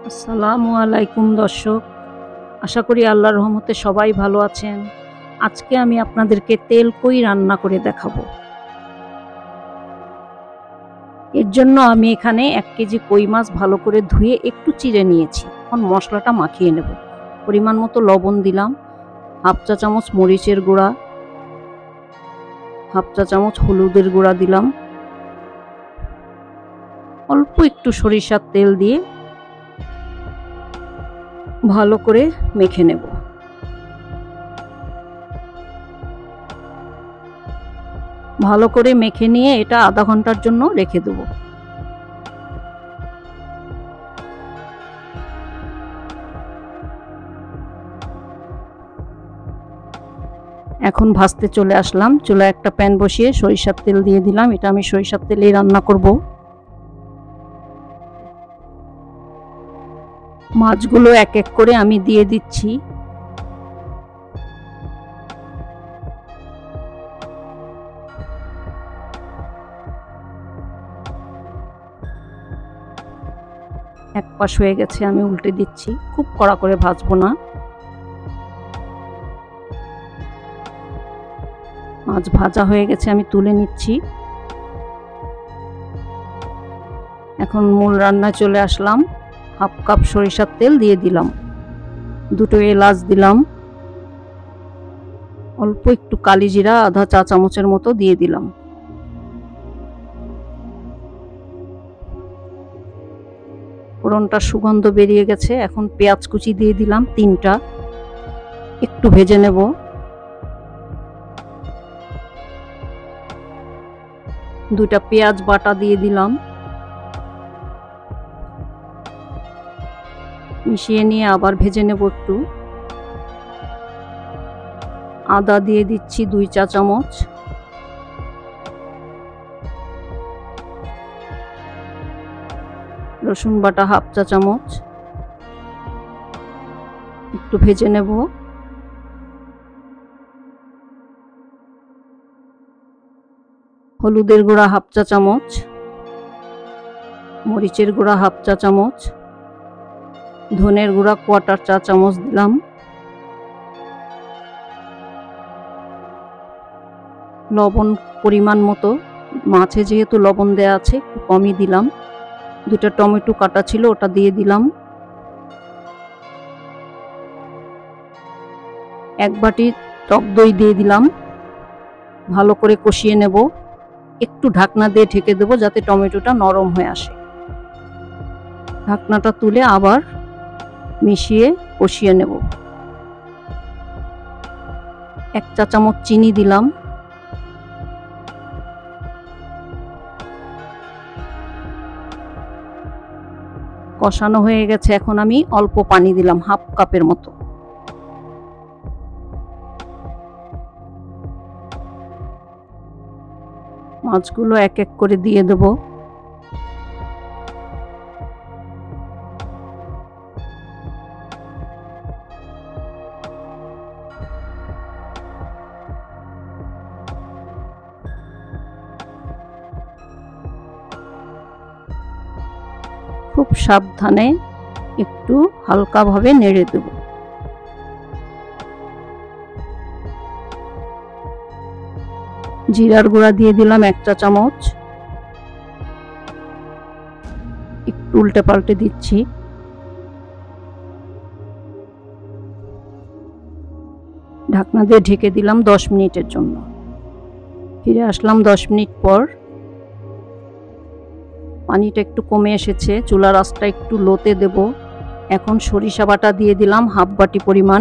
আসসালামু আলাইকুম দর্শক, আশা করি আল্লাহর রহমতে সবাই ভালো আছেন। আজকে আমি আপনাদেরকে তেল কই রান্না করে দেখাবো। এর জন্য আমি এখানে 1 কেজি কই মাছ ভালো করে ধুয়ে একটু চিড়ে নিয়েছি। এখন মশলাটা মাখিয়ে নেব। পরিমাণ মতো লবণ দিলাম, হাফ চা চামচ মরিচের গুঁড়া, হাফ চা চামচ হলুদের গুঁড়া দিলাম, অল্প একটু সরিষার তেল দিয়ে ভালো করে মেখে নেব। ভালো করে মেখে নিয়ে এটা আধা ঘন্টার জন্য রেখে দেব। এখন ভাজতে চলে আসলাম। চুলায় একটা প্যান বসিয়ে সরিষার তেল দিয়ে দিলাম। এটা আমি সরিষার তেলেই রান্না করব। মাছগুলো এক এক করে আমি দিয়ে দিচ্ছি। এক পাশ হয়ে গেছে, আমি উল্টে দিচ্ছি। খুব কড়া করে ভাজবো না। মাছ ভাজা হয়ে গেছে, আমি তুলে নিচ্ছি। এখন মূল রান্নায় চলে আসলাম। হাফ কাপ সরিষার তেল দিয়ে দিলাম, দুটো এলাচ দিলাম, অল্প একটু কালি জিরা আধা চা চামচের মতো দিয়ে দিলাম। ফোড়নটা সুগন্ধ বেরিয়ে গেছে। এখন পেঁয়াজ কুচি দিয়ে দিলাম 3টা, একটু ভেজে নেব। দুইটা পেঁয়াজ বাটা দিয়ে দিলাম, মিশিয়ে নিয়ে আবার ভেজে নেব একটু। আদা দিয়ে দিচ্ছি 2 চা চামচ, রসুন বাটা হাফ চা চামচ, একটু ভেজে নেব। হলুদের গুঁড়া হাফ চা চামচ, মরিচের গুঁড়া হাফ চা চামচ, ধনের গুঁড়া 1/4 চা চামচ দিলাম, লবণ পরিমাণ মতো। মাছে যেহেতু লবণ দেয়া আছে একটু কমই দিলাম। 2টা টমেটো কাটা ছিল, ওটা দিয়ে দিলাম। 1 বাটি টক দই দিয়ে দিলাম। ভালো করে কষিয়ে নেব। একটু ঢাকনা দিয়ে ঢেকে দেব যাতে টমেটোটা নরম হয়ে আসে। ঢাকনাটা তুলে আবার মিশিয়ে কষিয়ে নেব। 1 চা চামচ চিনি দিলাম। কষানো হয়ে গেছে, এখন আমি অল্প পানি দিলাম, হাফ কাপের মতো। মাছগুলো এক এক করে দিয়ে দেব। খুব সাবধানে একটু হালকাভাবে নেড়ে দেব। জিরার গুঁড়া দিয়ে দিলাম 1 চা চামচ, একটু উল্টে পাল্টে দিচ্ছি। ঢাকনা দিয়ে ঢেকে দিলাম 10 মিনিটের জন্য। ফিরে আসলাম 10 মিনিট পর। পানিটা একটু কমে এসেছে, চুলার আঁচটা একটু লোতে দেব। এখন সরিষা বাটা দিয়ে দিলাম হাফ বাটি পরিমাণ,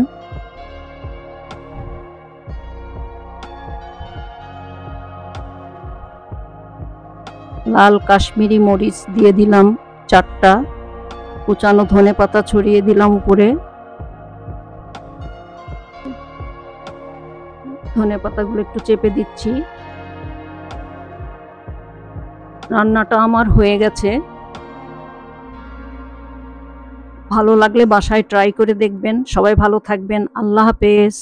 লাল কাশ্মীরি মরিচ দিয়ে দিলাম 4টা, কুচানো ধনে পাতা ছড়িয়ে দিলাম উপরে। ধনে পাতাগুলো একটু চেপে দিচ্ছি। রান্নাটা আমার হয়ে গেছে। ভালো লাগলে বাসায় ট্রাই করে দেখবেন। সবাই ভালো থাকবেন। আল্লাহ হাফেজ।